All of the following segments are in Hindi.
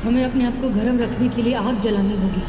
हमें अपने आप को गर्म रखने के लिए आग जलानी होगी।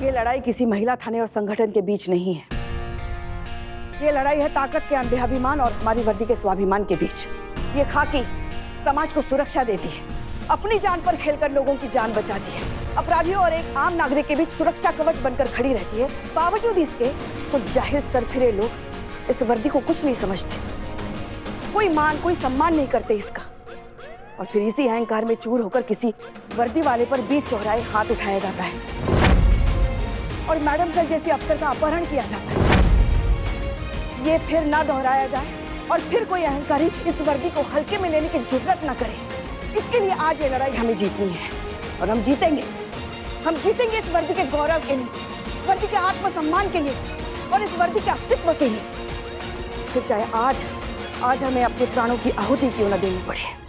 ये लड़ाई किसी महिला थाने और संगठन के बीच नहीं है। ये लड़ाई है ताकत के अंधेहाभिमान और हमारी वर्दी के स्वाभिमान के बीच। ये खाकी समाज को सुरक्षा देती है, अपनी जान पर खेलकर लोगों की जान बचाती है, अपराधियों और एक आम नागरिक के बीच सुरक्षा कवच बनकर खड़ी रहती है। बावजूद इसके कुछ जाहिल सरफिरे लोग इस वर्दी को कुछ नहीं समझते, कोई मान कोई सम्मान नहीं करते इसका, और फिर इसी अहंकार में चूर होकर किसी वर्दी वाले पर बीच चौराहे हाथ उठाया जाता है और मैडम सर जैसे अफसर का अपहरण किया जाता है। ये फिर ना दोहराया जाए और फिर कोई अहंकारी इस वर्दी को हल्के में लेने की जुर्रत न करे। इसके लिए आज ये लड़ाई हमें जीतनी है और हम जीतेंगे। हम जीतेंगे इस वर्दी के गौरव के लिए, वर्दी के आत्मसम्मान के लिए और इस वर्दी के अस्तित्व के लिए, फिर चाहे आज हमें अपने प्राणों की आहुति क्यों न देनी पड़े।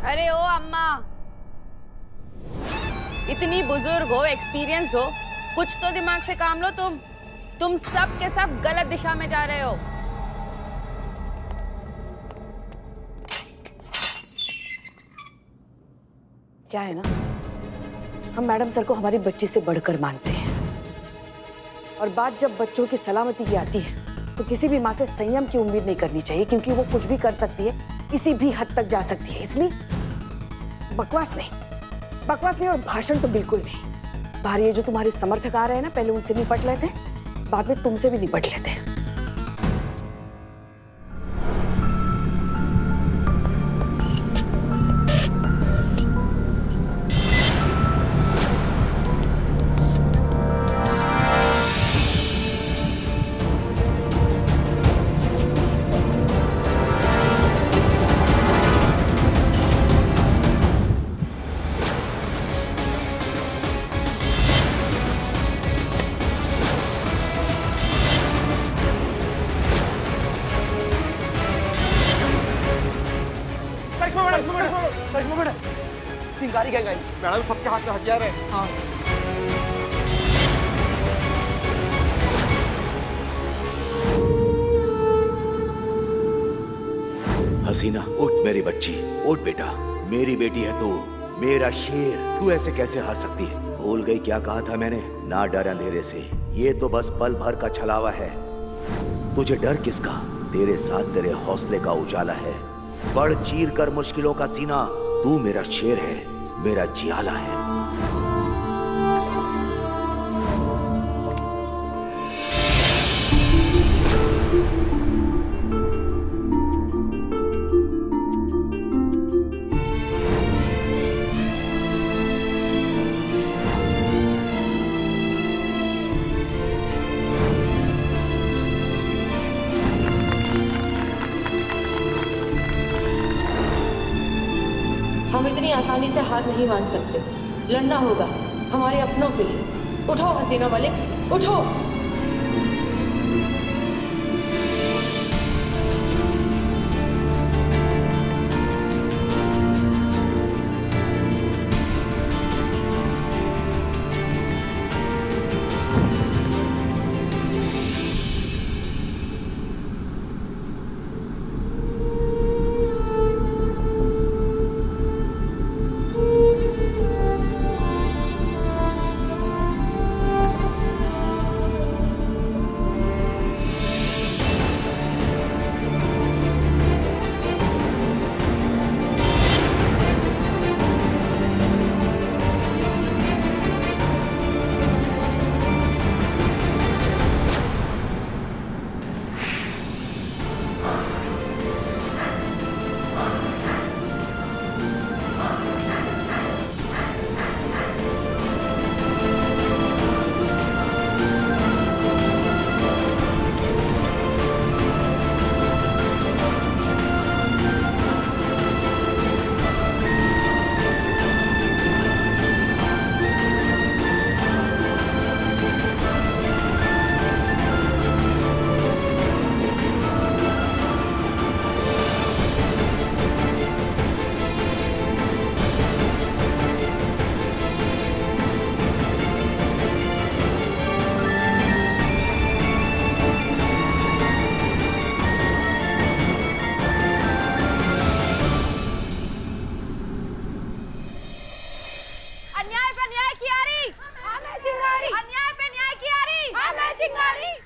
अरे ओ अम्मा, इतनी बुजुर्ग हो, एक्सपीरियंस्ड हो, कुछ तो दिमाग से काम लो। तुम सब के सब गलत दिशा में जा रहे हो। क्या है ना, हम मैडम सर को हमारी बच्ची से बढ़कर मानते हैं और बात जब बच्चों की सलामती की आती है तो किसी भी माँ से संयम की उम्मीद नहीं करनी चाहिए, क्योंकि वो कुछ भी कर सकती है, किसी भी हद तक जा सकती है। इसलिए बकवास नहीं और भाषण तो बिल्कुल नहीं। बाहर ये जो तुम्हारे समर्थक आ रहे हैं ना, पहले उनसे निपट लेते हैं, बाद में तुमसे भी निपट लेते हैं। गाड़ी क्या गाड़ी? मैडम सबके हाथ में हथियार है। हाँ। हसीना उठ मेरी बच्ची, उठ बेटा। मेरी बेटी है तू, मेरा शेर। तू ऐसे कैसे हार सकती है? भूल गई क्या कहा था मैंने? ना डर अंधेरे से, ये तो बस पल भर का छलावा है। तुझे डर किसका? तेरे साथ तेरे हौसले का उजाला है। बढ़ चीर कर मुश्किलों का सीना। तू मेरा शेर है, मेरा जियाला है। हम इतनी आसानी से हार नहीं मान सकते। लड़ना होगा हमारे अपनों के लिए। उठो हसीना मलिक, उठो। अन्याय पे न्याय की आ रही। हाँ मैं चिंगारी। अन्याय पे न्याय की आ रही। हाँ मैं चिंगारी।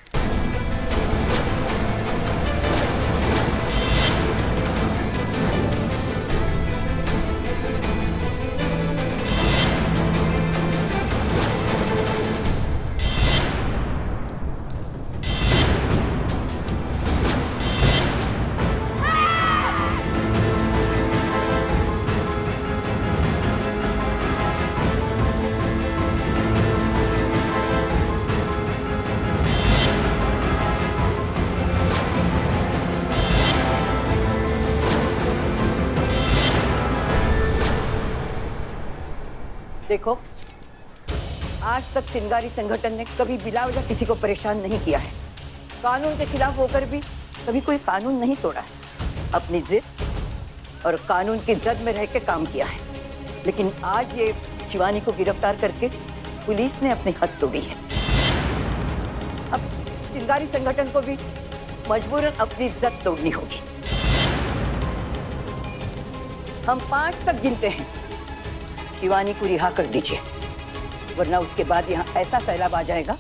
देखो, आज तक चिंगारी संगठन ने कभी बिला वजह किसी को परेशान नहीं किया है। कानून के खिलाफ होकर भी कभी कोई कानून नहीं तोड़ा है। अपनी जिद और कानून की जद में रह के काम किया है। लेकिन आज ये शिवानी को गिरफ्तार करके पुलिस ने अपनी हद तोड़ी है। अब चिंगारी संगठन को भी मजबूरन अपनी जद तोड़नी होगी। हम 5 तक गिनते हैं। शिवानी को रिहा कर दीजिए, वरना उसके बाद यहाँ ऐसा सैलाब आ जाएगा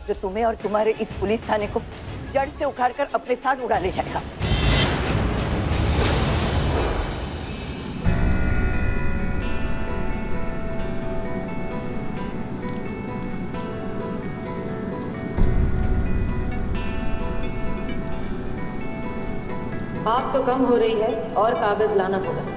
जो तुम्हें और तुम्हारे इस पुलिस थाने को जड़ से उखाड़कर अपने साथ उड़ा ले जाएगा। आग तो कम हो रही है और कागज लाना होगा।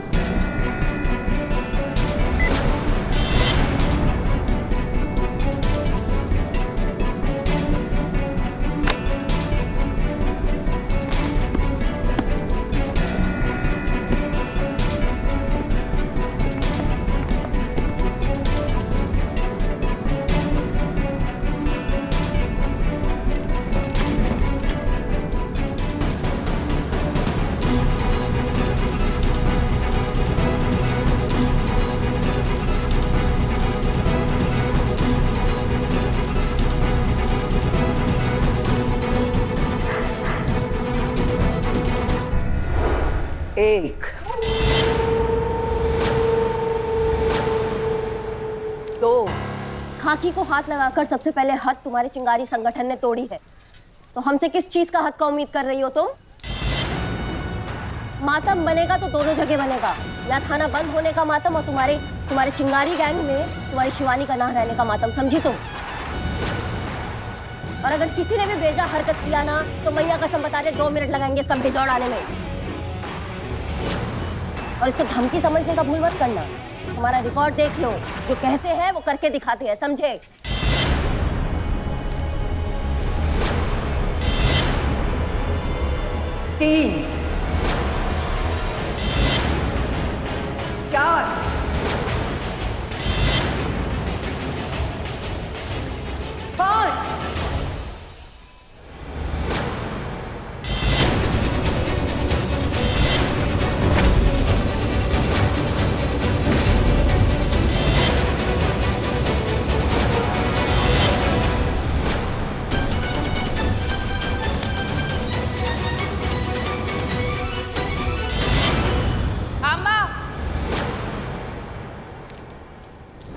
तो खाकी को हाथ लगाकर सबसे पहले हद तुम्हारे चिंगारी संगठन ने तोड़ी है, तो हमसे किस चीज का हद का उम्मीद कर रही हो तुम? मातम बनेगा तो दोनों जगह बनेगा, या थाना बंद होने का मातम और तुम्हारे चिंगारी गैंग में तुम्हारी शिवानी का ना रहने का मातम, समझी तुम? और अगर किसी ने भी बेजा हरकत किया ना तो मैया कसम बता दे 2 मिनट लगाएंगे इसका बेजोड़ आने में। और इसको धमकी समझने का भूल मत करना। हमारा रिकॉर्ड देख लो, जो कहते हैं वो करके दिखाते हैं, समझे? तीन, 4, 5,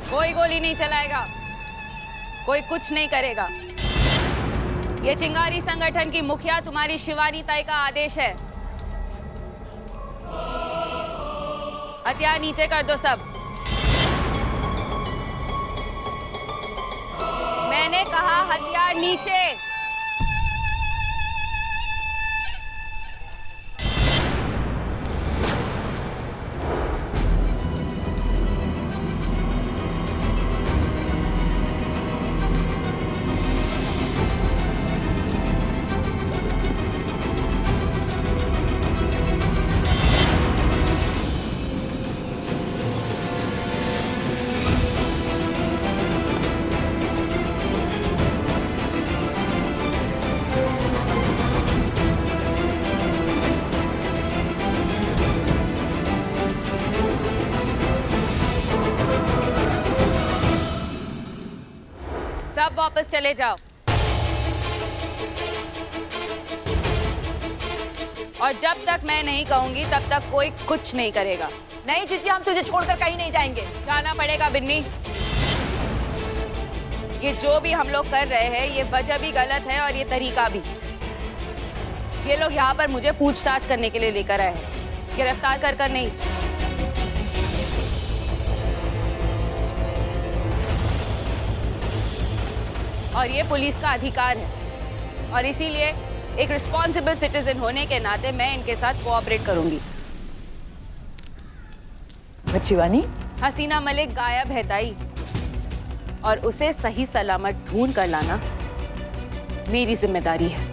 कोई गोली नहीं चलाएगा, कोई कुछ नहीं करेगा। ये चिंगारी संगठन की मुखिया तुम्हारी शिवानी ताई का आदेश है। हथियार नीचे कर दो सब। मैंने कहा हथियार नीचे। सब वापस चले जाओ और जब तक मैं नहीं कहूंगी तब तक कोई कुछ नहीं करेगा। नहीं जीजी, हम तुझे छोड़कर कहीं नहीं जाएंगे। जाना पड़ेगा बिन्नी। ये जो भी हम लोग कर रहे हैं ये वजह भी गलत है और ये तरीका भी। ये लोग यहाँ पर मुझे पूछताछ करने के लिए लेकर आए हैं, गिरफ्तार कर नहीं। और ये पुलिस का अधिकार है और इसीलिए एक रिस्पॉन्सिबल सिटीजन होने के नाते मैं इनके साथ कोऑपरेट करूंगी। शिवानी, हसीना मलिक गायब है ताई, और उसे सही सलामत ढूंढ कर लाना मेरी जिम्मेदारी है।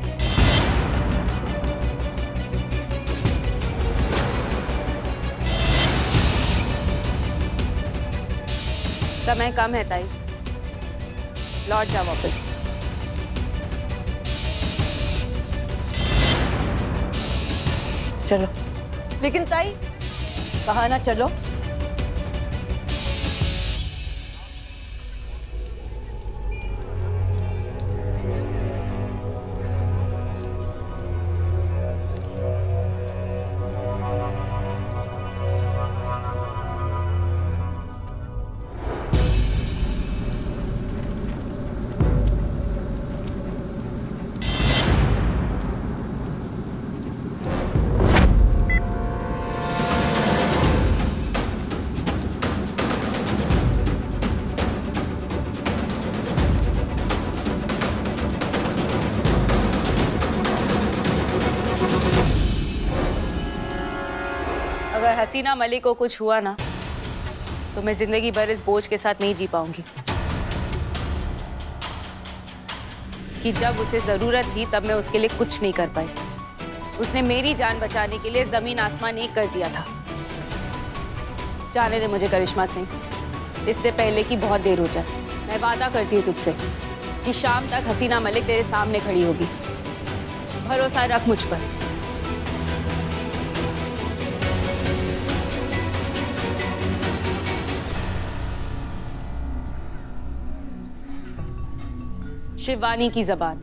समय कम है ताई, लौट जा वापस। चलो। लेकिन ताई, कहा ना चलो। अगर हसीना मलिक को कुछ हुआ ना तो मैं जिंदगी भर इस बोझ के साथ नहीं जी पाऊंगी कि जब उसे जरूरत थी तब मैं उसके लिए कुछ नहीं कर पाई। उसने मेरी जान बचाने के लिए जमीन आसमान एक कर दिया था। जाने दे मुझे करिश्मा सिंह, इससे पहले कि बहुत देर हो जाए। मैं वादा करती हूँ तुझसे कि शाम तक हसीना मलिक तेरे सामने खड़ी होगी। भरोसा रख मुझ पर। शिवानी की जबान,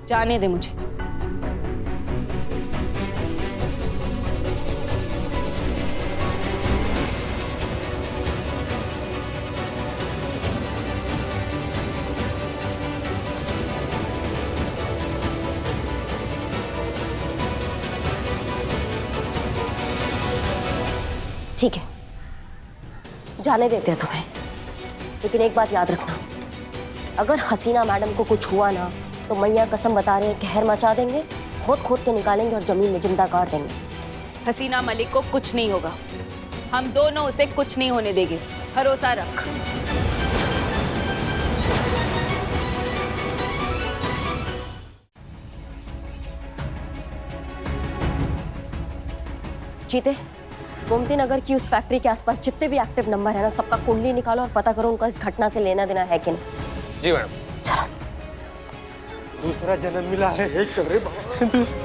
जाने दे मुझे। ठीक है, जाने देते हैं तुम्हें, लेकिन एक बात याद रखना, अगर हसीना मैडम को कुछ हुआ ना तो मैया कसम बता रहे हैं कहर मचा देंगे, खोद खोद के निकालेंगे और जमीन में जिंदा गाड़ देंगे। हसीना मलिक को कुछ नहीं होगा, हम दोनों उसे कुछ नहीं होने देंगे, भरोसा रख। चीते, गोमती नगर की उस फैक्ट्री के आसपास जितने भी एक्टिव नंबर है ना, सबका कुंडली निकालो और पता करो उनका इस घटना से लेना देना है कि नहीं। जी मैडम। दूसरा जन्म मिला है, चल रे बाबा।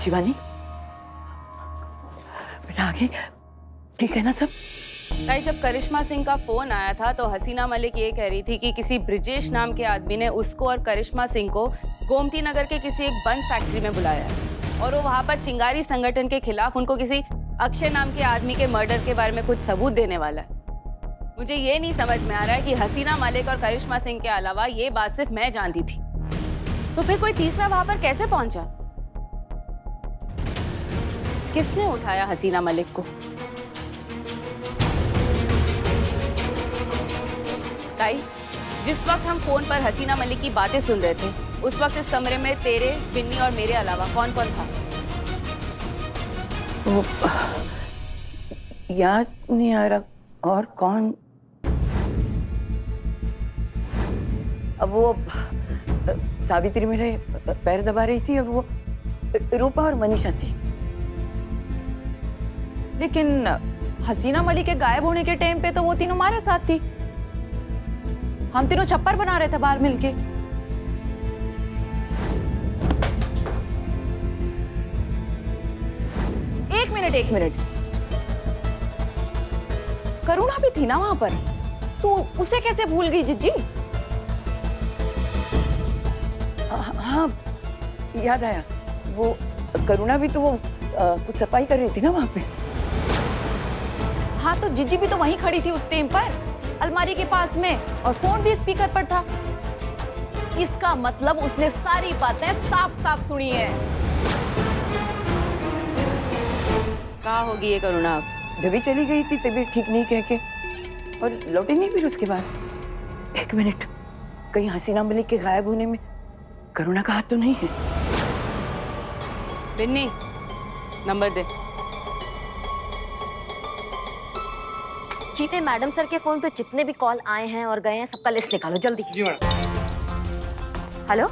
शिवानी, बेटा आगे ठीक है ना सब? ताई, जब करिश्मा सिंह का फोन आया था तो हसीना मलिक ये कह रही थी कि किसी ब्रिजेश नाम के आदमी ने उसको और करिश्मा सिंह को गोमती नगर के किसी एक बंद फैक्ट्री में बुलाया है और वो वहां पर चिंगारी संगठन के खिलाफ उनको किसी अक्षय नाम के आदमी के मर्डर के बारे में कुछ सबूत देने वाला है। मुझे ये नहीं समझ में आ रहा है कि हसीना मलिक और करिश्मा सिंह के अलावा ये बात सिर्फ मैं जानती थी, तो फिर कोई तीसरा वहां पर कैसे पहुंचा? किसने उठाया हसीना मलिक को? ताई, जिस वक्त हम फोन पर हसीना मलिक की बातें सुन रहे थे उस वक्त इस कमरे में तेरे, बिन्नी और मेरे अलावा कौन कौन था? वो याद नहीं आ रहा और कौन। अब वो सावित्री मेरे पैर दबा रही थी और वो रूपा और मनीषा थी। लेकिन हसीना मलिक के गायब होने के टाइम पे तो वो तीनों हमारे साथ थी, हम तीनों छप्पर बना रहे थे बाहर मिलके। एक मिनट, करुणा भी थी ना वहां पर, तो उसे कैसे भूल गई जिज्जी? हाँ याद आया, वो करुणा भी तो वो कुछ सफाई कर रही थी ना वहां पे। हाँ, तो जिज्जी भी तो वहीं खड़ी थी उस टाइम पर, अलमारी के पास में, और फोन भी स्पीकर पर था। इसका मतलब उसने सारी बातें साफ साफ सुनी है। कहाँ होगी ये करुणा अब? जब भी चली गई थी तबीयत ठीक नहीं कह के, और लौटी नहीं फिर उसके बाद। एक मिनट, कहीं हसीना मलिक के गायब होने में करुणा का हाथ तो नहीं है? बिन्नी, नंबर दे। चीते, मैडम सर के फोन पे जितने भी कॉल आए हैं और गए हैं सबका लिस्ट निकालो जल्दी। जी मैडम। हेलो,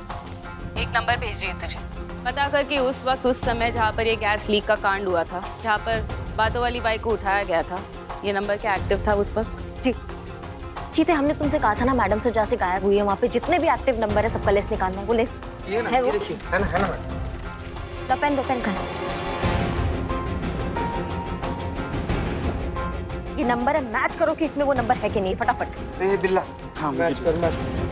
एक नंबर भेज रही है तुझे, पता कर कि उस वक्त उस समय जहाँ पर ये गैस लीक का कांड हुआ था, जहाँ पर बातों वाली बाइक को उठाया गया था, ये नंबर क्या एक्टिव था उस वक्त? जी चीते, हमने तुमसे कहा था ना मैडम सर जहाँ से गायब हुई है वहाँ पे जितने भी एक्टिव नंबर है सबका लिस्ट निकालना है। वो लिस्ट ये ना, है, ये वो देखिए, है ना मैडम। पेन करना। ये नंबर है, मैच करो कि इसमें वो नंबर है कि नहीं, फटाफट। ए बिल्ला, हाँ मैच कर match.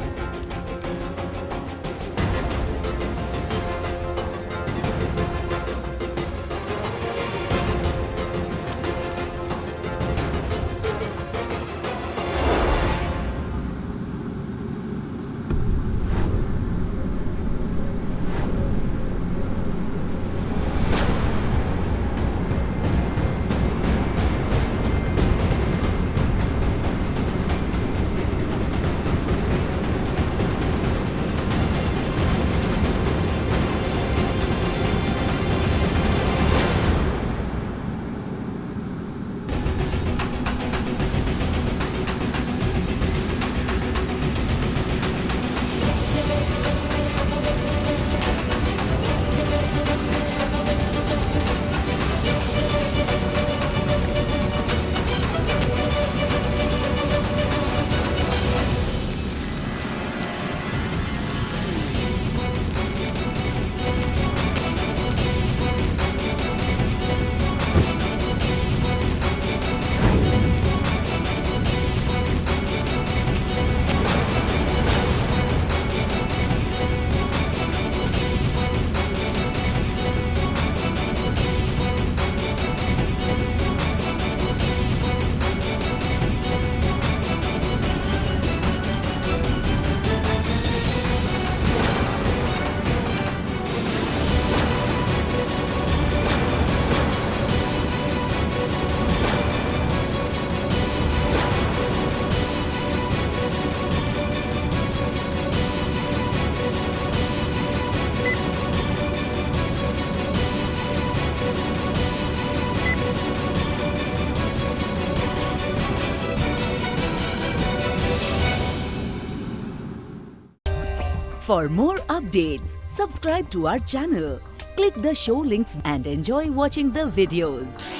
For more updates, subscribe to our channel, click the show links and enjoy watching the videos.